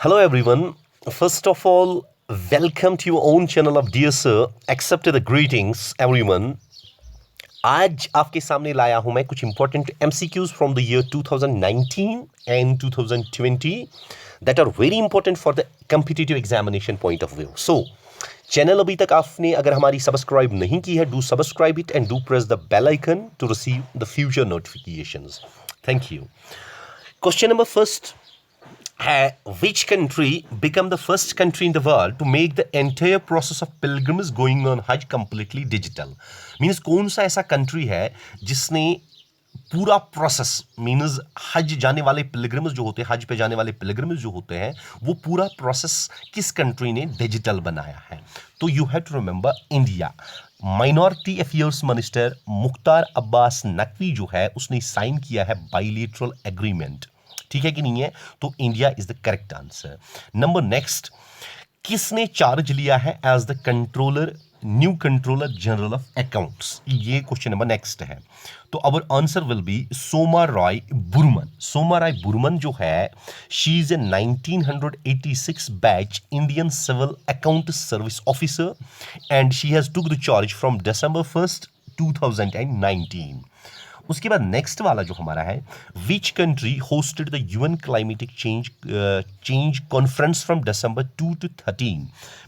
Hello everyone. First of all, welcome to your own channel of Dear Sir. Accept the greetings everyone. आज आपके सामने लाया हूं मैं कुछ important MCQs from the year 2019 and 2020 that are very important for the competitive examination point of view. So, channel अभी तक आपने अगर हमारी सब्सक्राइब नहीं की है, do subscribe it and do press the bell icon to receive the future notifications. Thank you. Question number first. Which country became the first country in the world to make the entire process of pilgrimage going on Hajj completely digital? Means कौन सा ऐसा country है जिसने पूरा process means हज जाने वाले pilgrims जो होते हैं, हज पे जाने वाले पिलग्रिम्स जो होते हैं, वो पूरा प्रोसेस किस कंट्री ने डिजिटल बनाया है? तो you have to remember India. Minority affairs minister Mukhtar Abbas Naqvi जो है उसने साइन किया है बाइलेटरल एग्रीमेंट. ठीक है कि नहीं है? तो India is the correct answer. Number next, किसने चार्ज लिया है as the controller, new controller general of accounts? ये क्वेश्चन नंबर नेक्स्ट है. तो our answer will be Soma Roy Burman. Soma Roy Burman जो है, she is a 1986 batch Indian civil account service officer and she has took the charge from December 1st 2019. उसके बाद next वाला जो हमारा है, विच country hosted the UN climatic change conference from December 2 to 13.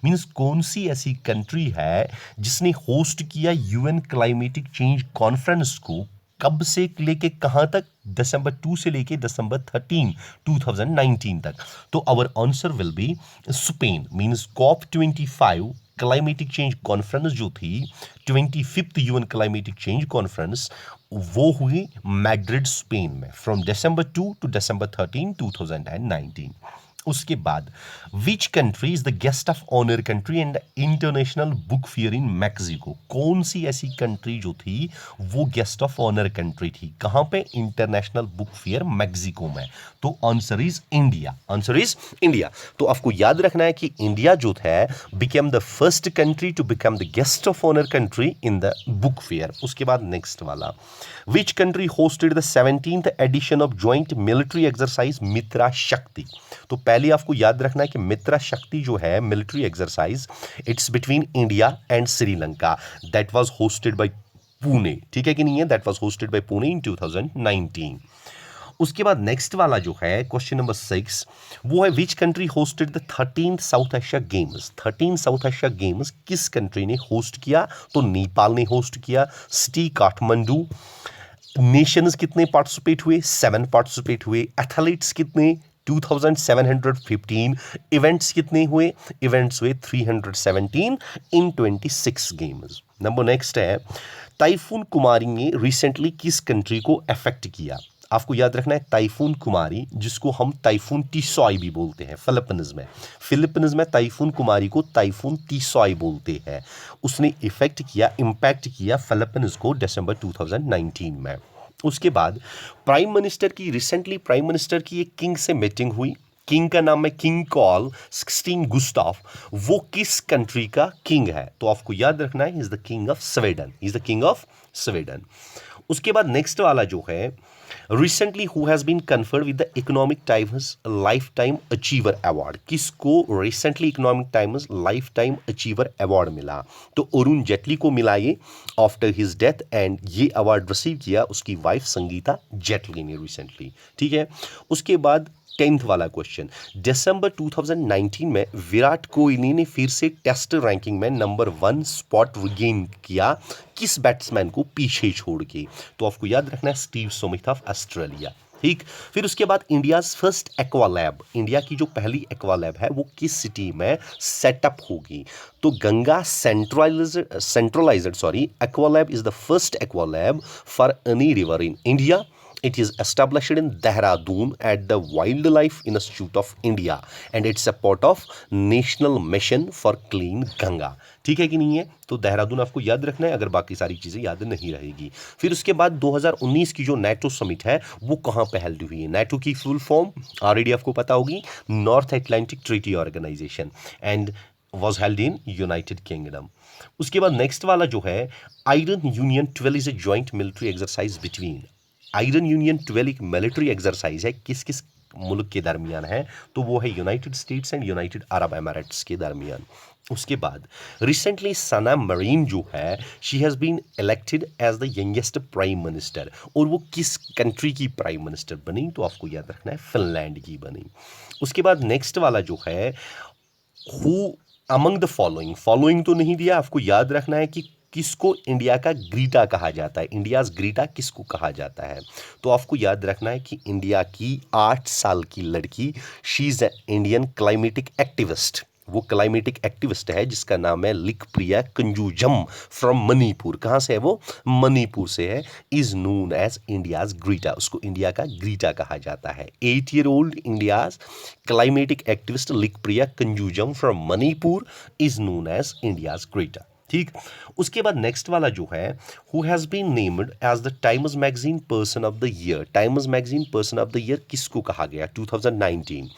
Means कौन सी ऐसी कंट्री है जिसने होस्ट किया यूएन क्लाइमेटिक चेंज कॉन्फ्रेंस को? कब से लेके कहां तक? December 2 से लेके December 13 2019 तक. तो our answer will be Spain. Means COP25 climatic change conference जो थी, 25th UN climatic change conference, वो हुई मैड्रिड स्पेन में फ्रॉम December 2 to December 13 2019. उसके बाद which country is the guest of honour country and international book fair in Mexico? कौन सी ऐसी कंट्री जो थी वो गेस्ट ऑफ ऑनर कंट्री थी? कहां पे? इंटरनेशनल बुक फेयर मैक्सिको में. तो answer is India. Answer is India. तो आपको याद रखना है कि इंडिया जो है became the first country to become the guest of honour country in the book fair. उसके बाद नेक्स्ट वाला, which country hosted the 17th edition of joint military exercise Mitra Shakti? तो पहले आपको याद रखना है कि मित्रा शक्ति जो है military exercise, it's between India and Sri Lanka. That was hosted by Pune. ठीक है कि नहीं है? That was hosted by Pune in 2019. उसके बाद नेक्स्ट वाला जो है क्वेश्चन नंबर 6, वो है विच country hosted the 13th south Asia games? 13 south Asia games किस कंट्री ने होस्ट किया? तो नेपाल ने होस्ट किया. सिटी काठमांडू. नेशंस कितने पार्टिसिपेट हुए? 7 पार्टिसिपेट हुए. एथलीट्स कितने? 2715. इवेंट्स कितने हुए? इवेंट्स हुए 317 इन 26 गेम्स. नंबर नेक्स्ट है, टाइफून कुमारी ने रिसेंटली किस कंट्री को अफेक्ट किया? आपको याद रखना है टाइफून कुमारी, जिसको हम टाइफून टीसॉय भी बोलते हैं फिलिपींस में टाइफून कुमारी को टाइफून टीसॉय बोलते हैं. उसने इफेक्ट किया, इम्पैक्ट किया फिलिपींस को December 2019 में. उसके बाद रिसेंटली प्राइम मिनिस्टर की एक किंग से मीटिंग हुई. किंग का नाम है किंग कॉल 16 गुस्ताफ. वो किस कंट्री का किंग है? तो आपको याद रखना है, is the king of Sweden. Is the king of Sweden. उसके बाद नेक्स्ट वाला जो है, recently who has been conferred with the Economic Times lifetime achiever award? किसको recently Economic Times lifetime achiever award मिला? तो अरुण जेटली को मिला ये आफ्टर हिज डेथ, एंड ये अवार्ड रिसीव किया उसकी वाइफ संगीता जेटली ने रिसेंटली. ठीक है. उसके बाद 10th वाला क्वेश्चन, December 2019 में विराट कोहली ने फिर से टेस्ट रैंकिंग में नंबर 1 स्पॉट रिगेन किया. किस बैट्समैन को पीछे छोड़ के? तो आपको याद रखना है स्टीव स्मिथ ऑफ ऑस्ट्रेलिया. ठीक. फिर उसके बाद India's first aqua lab, India की जो पहली एक्वा लैब है वो किस सिटी में सेटअप होगी? तो Ganga centralised aqua lab is the first aqua lab for any river in India. It is established in Dehradun at the Wildlife Institute of India and it's a part of National Mission for Clean Ganga. ठीक है कि नहीं है? तो देहरादून आपको याद रखना है, अगर बाकी सारी चीज़ें याद नहीं रहेगी. फिर उसके बाद 2019 की जो नेटो समिट है वो कहाँ पे हेल्ड हुई है? नेटो की फुल फॉर्म ऑलरेडी आपको पता होगी, North Atlantic Treaty Organization, and was held in United Kingdom. उसके बाद नेक्स्ट वाला जो है, Iron Union 12 is a joint military exercise between. Iron Union 12 एक मिलिट्री एक्सरसाइज है किस किस मुल्क के दरमियान है, तो वो है United States and United Arab Emirates के दरमियान। उसके बाद रिसेंटली सना मरीन जो है, she has been elected as the youngest prime minister. और वो किस कंट्री की प्राइम मिनिस्टर बनी, तो आपको याद रखना है फिनलैंड की बनी। उसके बाद नेक्स्ट वाला जो है, हु अमंग द फॉलोइंग तो नहीं दिया, आपको याद रखना है कि किसको इंडिया का ग्रीटा कहा जाता है, इंडियाज ग्रीटा किसको कहा जाता है। तो आपको याद रखना है कि इंडिया की 8 साल की लड़की, she is Indian climatic activist, वो क्लाइमेटिक एक्टिविस्ट है जिसका नाम है लिकप्रिया कंजूजम फ्रॉम मणिपुर। कहाँ से है वो? मणिपुर से है। Is known as India's Greta, उसको इंडिया का ग्रीटा कहा जाता है। 8-year-old India's climatic activist Licypriya Kangujam from Manipur is known as India's Greta. ठीक। उसके बाद नेक्स्ट वाला जो है, who has been named as the Times magazine person of the year. Times magazine person of the year किसको कहा गया 2019?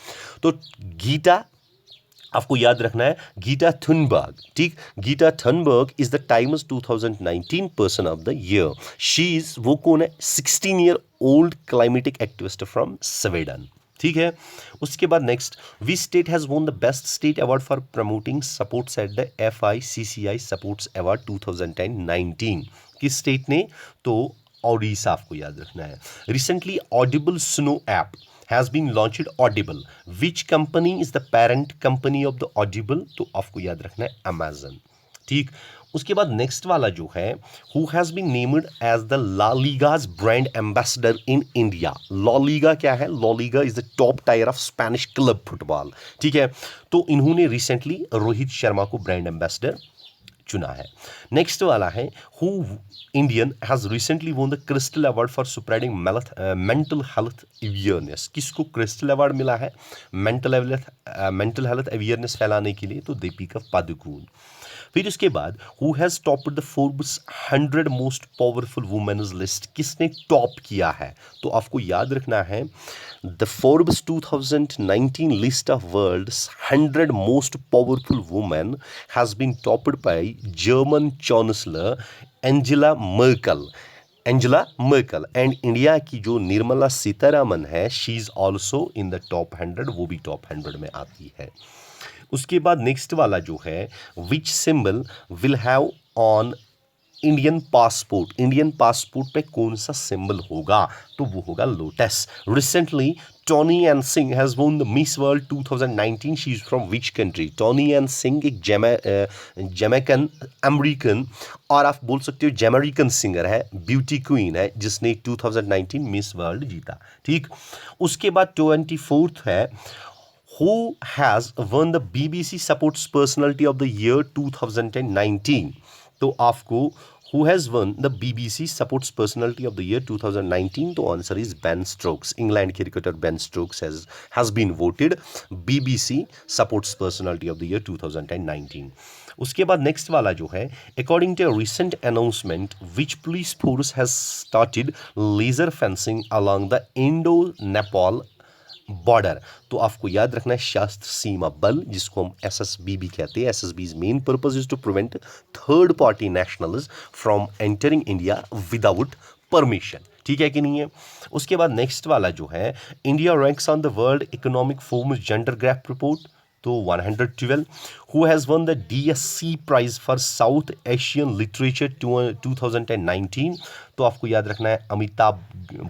तो गीता, आपको याद रखना है गीता थुनबर्ग। ठीक, Greta Thunberg is the Times 2019 person of the year. She is, वो कौन है? 16-year-old climatic activist from Sweden. ठीक है। उसके बाद next, which state has won the best state award for promoting supports at the FICCI supports award 2019? किस state ने? तो ओडिशा, आपको याद रखना है। Recently Audible snow app has been launched Audible. Which company is the parent company of the Audible? तो आपको याद रखना है Amazon। ठीक। उसके बाद नेक्स्ट वाला जो है, who has been named as the La Liga's brand ambassador in India? La Liga क्या है? La Liga is the top tier of Spanish club football। ठीक है। तो इन्होंने रिसेंटली रोहित शर्मा को ब्रांड एम्बेसडर चुना है। नेक्स्ट वाला है, who Indian has recently won the crystal award for spreading mental health awareness. किसको क्रिस्टल अवार्ड मिला है मेंटल हेल्थ अवेयरनेस फैलाने के लिए? तो दीपिका पादुकोण। फिर उसके बाद, who has topped the Forbes 100 most powerful women's list. किसने टॉप किया है? तो आपको याद रखना है the Forbes 2019 list of world's 100 most powerful women has been topped by German chancellor Angela Merkel and India की जो निर्मला सीतारामन है, she is also in the top 100, वो भी टॉप 100 में आती है। उसके बाद नेक्स्ट वाला जो है, which symbol will have on Indian passport पे कौन सा सिंबल होगा? तो वो होगा lotus. Recently Toni Ann Singh has won the Miss World 2019। She is from which country? Toni Ann Singh एक जमैकन अमेरिकन, और आप बोल सकते हो जमैरिकन सिंगर है, ब्यूटी क्वीन है, जिसने 2019 मिस वर्ल्ड जीता। ठीक। उसके बाद 24th है, who has won the BBC Supports Personality of the Year 2019? तो आपको who has won the BBC Supports Personality of the Year 2019? तो answer is Ben Stokes. England cricketer Ben Stokes has been voted BBC Supports Personality of the Year 2019। उसके बाद next वाला जो है, according to recent announcement which police force has started laser fencing along the Indo Nepal border. तो आपको याद रखना है शास्त्र सीमा बल, जिसको हम SSB भी कहते हैं। SSB's main purpose is to prevent third party nationals from entering India without permission. ठीक है कि नहीं है? उसके बाद नेक्स्ट वाला जो है, India ranks on the World Economic Forum gender gap report, तो 112। Who has won the DSC prize for South Asian literature 2019? तो आपको याद रखना है अमिताभ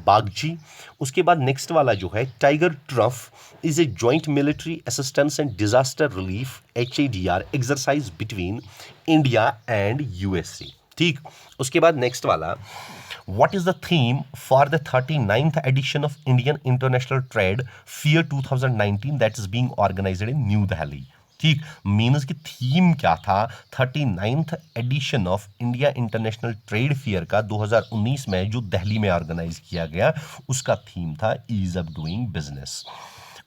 बागची। उसके बाद नेक्स्ट वाला जो है, tiger trough is a joint military assistance and disaster relief HADR exercise between India and USA। ठीक। उसके बाद नेक्स्ट वाला, what is the theme for the 39th edition of Indian International Trade Fair 2019 that is being organized in New Delhi? ठीक, means की theme क्या था 39th edition of India International Trade Fair का 2019 में जो दिल्ली में ऑर्गेनाइज किया गया, उसका थीम था ईज ऑफ डूइंग बिजनेस।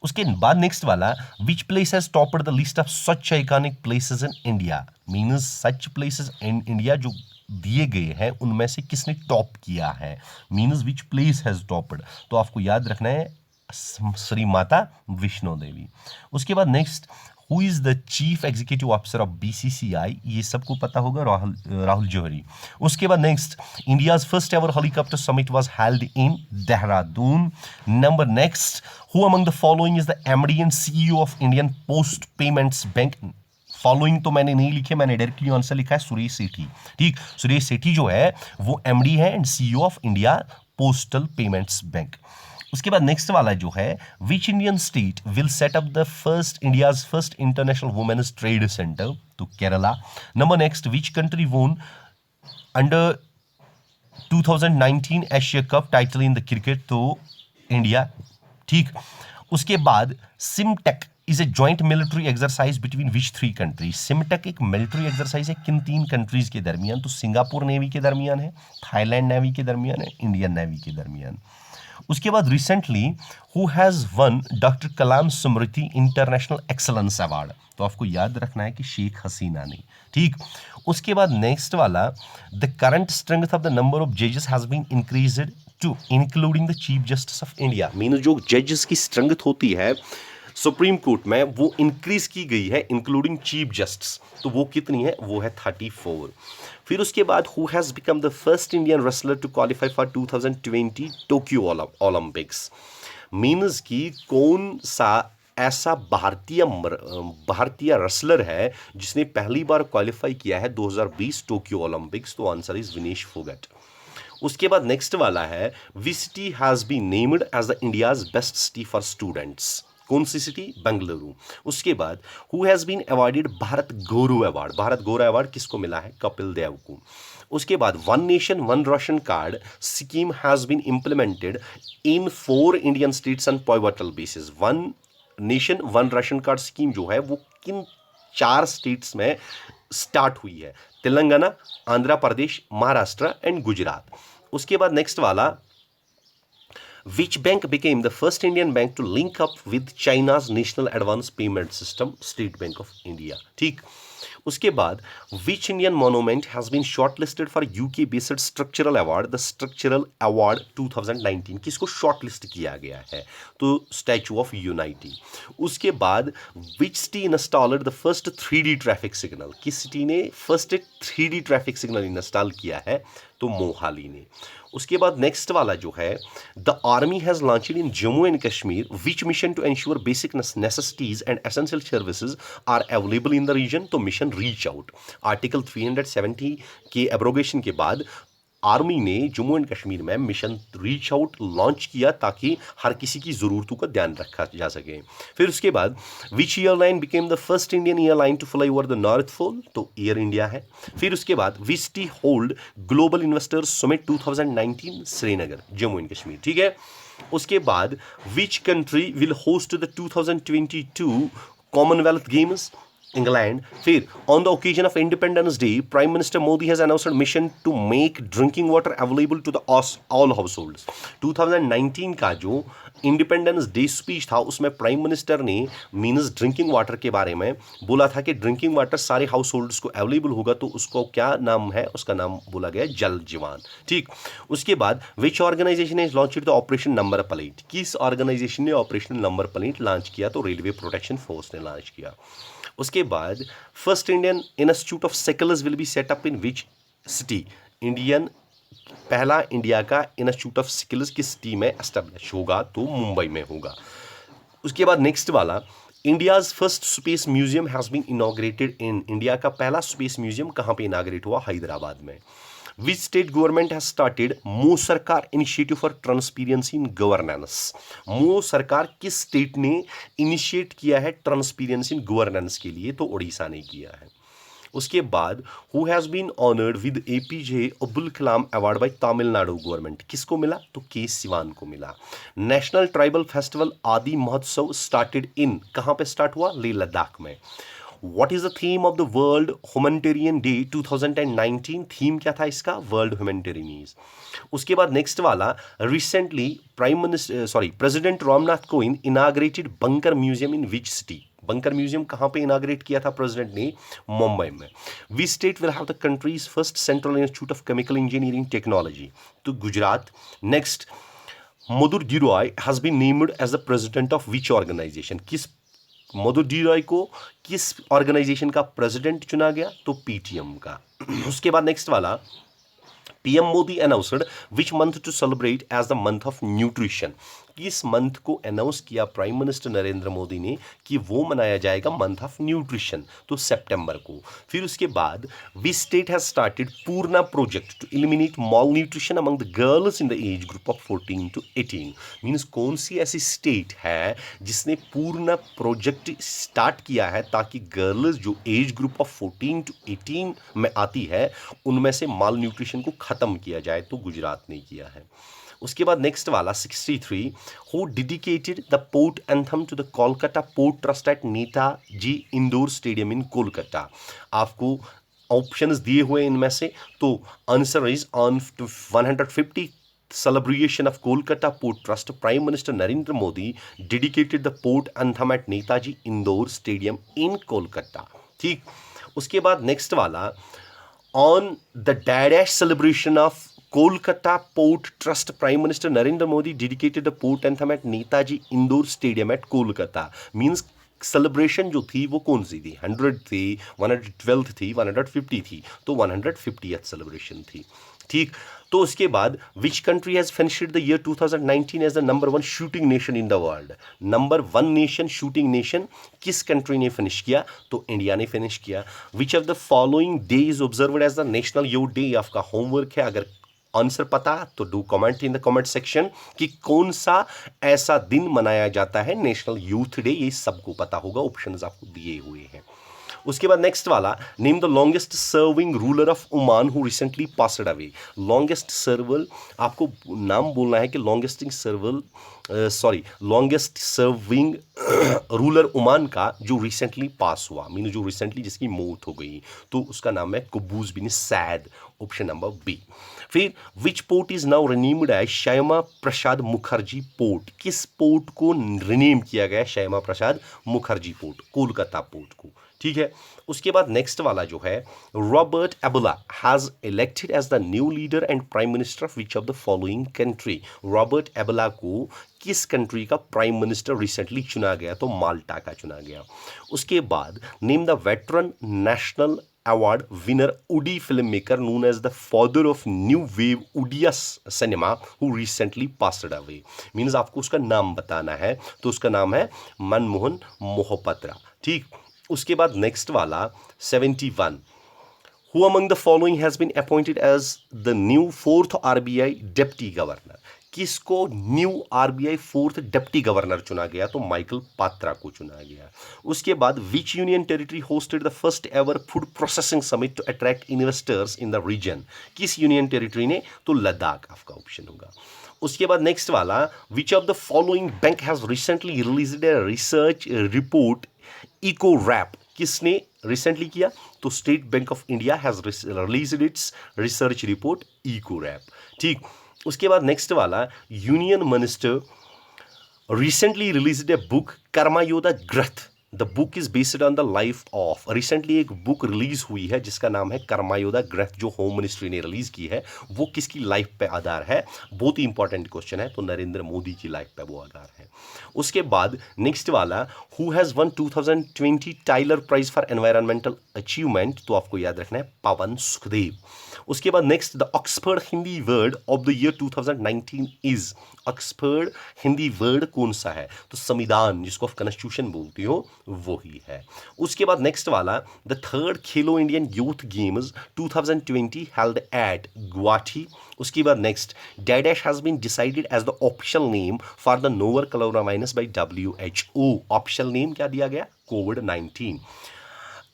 उसके बाद नेक्स्ट वाला, which place has topped the list of such iconic places in India? Means such places in India जो दिए गए हैं उनमें से किसने टॉप किया है? Means which place has topped? तो आपको याद रखना है श्री माता विष्णु देवी। उसके बाद next, who is the chief executive officer of BCCI, ये सबको पता होगा, राहुल जौहरी। उसके बाद next, India's first ever helicopter summit was held in Dehradun. Number next, who among the following is the MD and CEO of Indian post payments bank. Following तो मैंने नहीं लिखे, मैंने डायरेक्टली आंसर लिखा है सुरेश सेठी। ठीक, सुरेश सेठी जो है वो एमडी है and CEO of India postal payments bank. उसके बाद नेक्स्ट वाला जो है, which Indian state will set up the first India's first international women's trade centre, तो Kerala. Number next, which country won under 2019 Asia cup title in the cricket, तो India. ठीक, उसके बाद सिमटेक is a joint military exercise between which 3 countries. सिमटेक एक military exercise है किन 3 कंट्रीज के दरमियान, तो सिंगापुर नेवी के दरमियान है, थाईलैंड नेवी के दरमियान है, इंडियन नेवी के दरमियान। उसके बाद recently who has one doctor Kalam Smriti international excellence award, तो आपको याद रखना है कि शेख हसीना ने। ठीक, उसके बाद नेक्स्ट वाला, the current strength of the number of जजेस has been increased to including the chief justice of India. Mean जो जजेस की स्ट्रेंथ होती है सुप्रीम कोर्ट में वो इंक्रीज की गई है इंक्लूडिंग चीफ जस्टिस, तो वो कितनी है, वो है 34। फिर उसके बाद who has become the first Indian wrestler to qualify for 2020 Tokyo Olympics. Means की कौन सा ऐसा भारतीय रेसलर है जिसने पहली बार क्वालिफाई किया है 2020 टोक्यो ओलंपिक्स, तो आंसर इज विनेश फोगट। उसके बाद नेक्स्ट वाला है, which city has been named as the India's best city for students, कौन सी सिटी, बेंगलुरु। उसके बाद who has been awarded Bharat Gaurav award, Bharat Gaurav award किसको मिला है, कपिल देव को। उसके बाद one nation one ration card scheme has been implemented in 4 Indian states on pivotal basis. One nation one ration card scheme जो है वो किन 4 स्टेट्स में स्टार्ट हुई है, तेलंगाना, आंध्र प्रदेश, महाराष्ट्र एंड गुजरात। उसके बाद नेक्स्ट वाला, which bank became the first Indian bank to link up with China's national advance payment system, State Bank of India। ठीक, उसके बाद which Indian monument has been shortlisted for UK based structural award, the structural award 2019, किसको shortlist किया गया है, तो statue of unity. उसके बाद which city installed the first 3D traffic signal, किस सिटी ने first 3D traffic signal install किया है, तो मोहाली ने। उसके बाद नेक्स्ट वाला जो है, the army has launched in Jammu and Kashmir which mission to ensure basic necessities and essential services are available in the region, तो मिशन रीच आउट। आर्टिकल 370 के एब्रोगेशन के बाद आर्मी ने जम्मू एंड कश्मीर में मिशन रीच आउट लॉन्च किया ताकि हर किसी की ज़रूरतों का ध्यान रखा जा सके। फिर उसके बाद which airline became the first Indian airline to fly over the North Pole, तो एयर इंडिया है। फिर उसके बाद which city hold global investors summit 2019, Srinagar, Jammu and Kashmir. ठीक है, उसके बाद which country will host the 2022 Commonwealth games, England. फिर on the occasion of Independence Day Prime Minister Modi has announced mission to make drinking water available to the all house holds. 2019 का जो independence day speech था उसमें prime minister ने means drinking water के बारे में बोला था कि ड्रिंकिंग वाटर सारे हाउस होल्ड्स को अवेलेबल होगा, तो उसको क्या नाम है, उसका नाम बोला गया जल जीवन। ठीक, उसके बाद which organisation is launch the operation number plate, किस ऑर्गेनाइजेशन ने ऑपरेशन नंबर प्लेट लॉन्च किया, तो रेलवे प्रोटेक्शन फोर्स ने लॉन्च किया। उसके बाद first Indian institute of cycles will be set up in which city, पहला इंडिया का इंस्टीट्यूट ऑफ साइकिल्स किस सिटी में एस्टेब्लिश होगा, तो मुंबई में होगा। उसके बाद नेक्स्ट वाला, India's first space museum has been inaugurated in, India का पहला स्पेस म्यूजियम कहाँ पे इनॉग्रेट हुआ, हैदराबाद में। Which state government has started मो सरकार initiative for transparency in governance, मो सरकार किस स्टेट ने इनिशिएट किया है ट्रांसपेरेंसी इन गवर्नेंस के लिए, तो उड़ीसा ने किया है। उसके बाद who has been honoured with APJ Abdul Kalam award by Tamil Nadu government, किसको मिला, तो के सिवान को मिला। नेशनल ट्राइबल फेस्टिवल आदि महोत्सव स्टार्टेड इन, कहाँ पे स्टार्ट हुआ, लेह लद्दाख में। What is the theme of the World Humanitarian Day 2019? Theme क्या था इसका, वर्ल्ड ह्यूमैनिटेरियन। उसके बाद नेक्स्ट वाला, recently president Ramnath Kovind inaugurated bunker museum in which city, bunker museum कहाँ पे इनाग्रेट किया था प्रेसिडेंट ने, मुंबई में। Which state will have the country's first central institute of chemical engineering technology, तो Gujarat. Next, Madhur Giroy has been named as the president of which organisation, किस मधुर गिरोय को किस ऑर्गेनाइजेशन का प्रेसिडेंट चुना गया, तो पीटीएम का। उसके बाद नेक्स्ट वाला, PM Modi announced which month to celebrate as the month of nutrition, किस मंथ को अनाउंस किया प्राइम मिनिस्टर नरेंद्र मोदी ने कि वो मनाया जाएगा मंथ ऑफ न्यूट्रिशन, तो सितंबर को। फिर उसके बाद which state has started Purna project to eliminate malnutrition among the girls in the age group of 14 to 18, means कौन सी ऐसी स्टेट है जिसने पूर्णा प्रोजेक्ट स्टार्ट किया है ताकि गर्ल्स जो एज ग्रुप ऑफ 14 to 18 में आती है उनमें से माल न्यूट्रिशन को खत्म किया जाए, तो गुजरात ने किया है। उसके बाद नेक्स्ट वाला 63, who dedicated the port anthem to the Kolkata port trust at Netaji indoor stadium in Kolkata. आपको ऑप्शंस दिए हुए इनमें से, तो answer is on 150 celebration of Kolkata Port Trust, Prime Minister Narendra Modi dedicated the port anthem at Netaji Indoor Stadium in Kolkata। ठीक, उसके बाद next वाला, on the dash celebration of Kolkata port trust prime minister Narendra Modi dedicated the port anthem at Netaji indoor stadium at Kolkata, means celebration जो थी वो कौन सी थी, 100 थी, 112 थी, 150 थी, तो 150th सेलिब्रेशन थी। ठीक, तो उसके बाद which country has finished the year 2019 as the number 1 shooting nation in the world, number 1 nation shooting nation किस कंट्री ने फिनिश किया, तो इंडिया ने फिनिश किया। Which of the following day is observed as the national yoga day, आपका homework है, अगर answer पता तो do comment in the comment section कि कौन सा ऐसा दिन मनाया जाता है नेशनल यूथ डे, ये सबको पता होगा, ऑप्शंस आपको दिए हुए हैं। उसके बाद नेक्स्ट वाला, name the longest serving ruler of Oman who recently passed away. Longest serving, आपको नाम बोलना है कि लॉन्गेस्ट सर्विंग रूलर ओमान का जो रिसेंटली पास हुआ, मीन जो रिसेंटली जिसकी मौत हो गई, तो उसका नाम है Qaboos bin Said, option number B. फिर which port is now renamed as Shyama Prasad Mukherjee port, किस पोर्ट को रिनेम किया गया, श्यामा प्रसाद मुखर्जी पोर्ट, कोलकाता पोर्ट को। ठीक है, उसके बाद नेक्स्ट वाला जो है, Robert Abela has elected as the new leader and prime minister of which of the following country. Robert Abela को किस कंट्री का प्राइम मिनिस्टर रिसेंटली चुना गया, तो माल्टा का चुना गया। उसके बाद name the veteran national award winner Odia filmmaker known as the father of new wave Odia cinema who recently passed away, means आपको उसका नाम बताना है, तो उसका नाम है मनमोहन मोहपत्रा। ठीक, उसके बाद नेक्स्ट वाला 71, who among the following has been appointed as the new 4th RBI deputy governor, किसको new RBI 4th deputy governor चुना गया, तो माइकल पात्रा को चुना गया। उसके बाद which union territory hosted the first ever food processing summit to attract investors in the region, किस यूनियन टेरिटरी ने, तो लद्दाख आपका ऑप्शन होगा। उसके बाद नेक्स्ट वाला, which of the following bank has recently released a research report eco wrap, किसने recently किया, तो State Bank of India has released its research report eco wrap. ठीक, उसके बाद नेक्स्ट वाला, union minister recently released a book Karmayoddha Granth, the book is based on the life of, recently एक book release हुई है जिसका नाम है कर्मयोद्धा ग्रंथ, जो होम मिनिस्ट्री ने रिलीज की है, वो किसकी लाइफ पे आधार है, बहुत ही इंपॉर्टेंट क्वेश्चन है, तो नरेंद्र मोदी की लाइफ पे वो आधार है। उसके बाद नेक्स्ट वाला, who has won 2020 Tyler prize for environmental achievement, तो आपको याद रखना है पवन सुखदेव। उसके बाद next, the Oxford Hindi word of the year 2019 is, Oxford Hindi word कौन सा है, तो संविधान, जिसको आप कॉन्स्टिट्यूशन बोलती हो, वो ही है। उसके बाद नेक्स्ट वाला, the 3rd Khelo Indian youth games 2020 held at Guwahati. उसके बाद next, dash has been decided as the official name for the novel corona virus by WHO, official name क्या दिया गया, कोविड-19।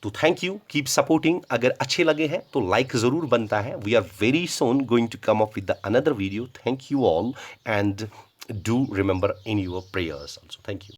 तो थैंक यू, कीप सपोर्टिंग, अगर अच्छे लगे हैं तो लाइक ज़रूर बनता है। We are very soon going to come up with the another video. Thank you all and do remember in your prayers also. Thank you.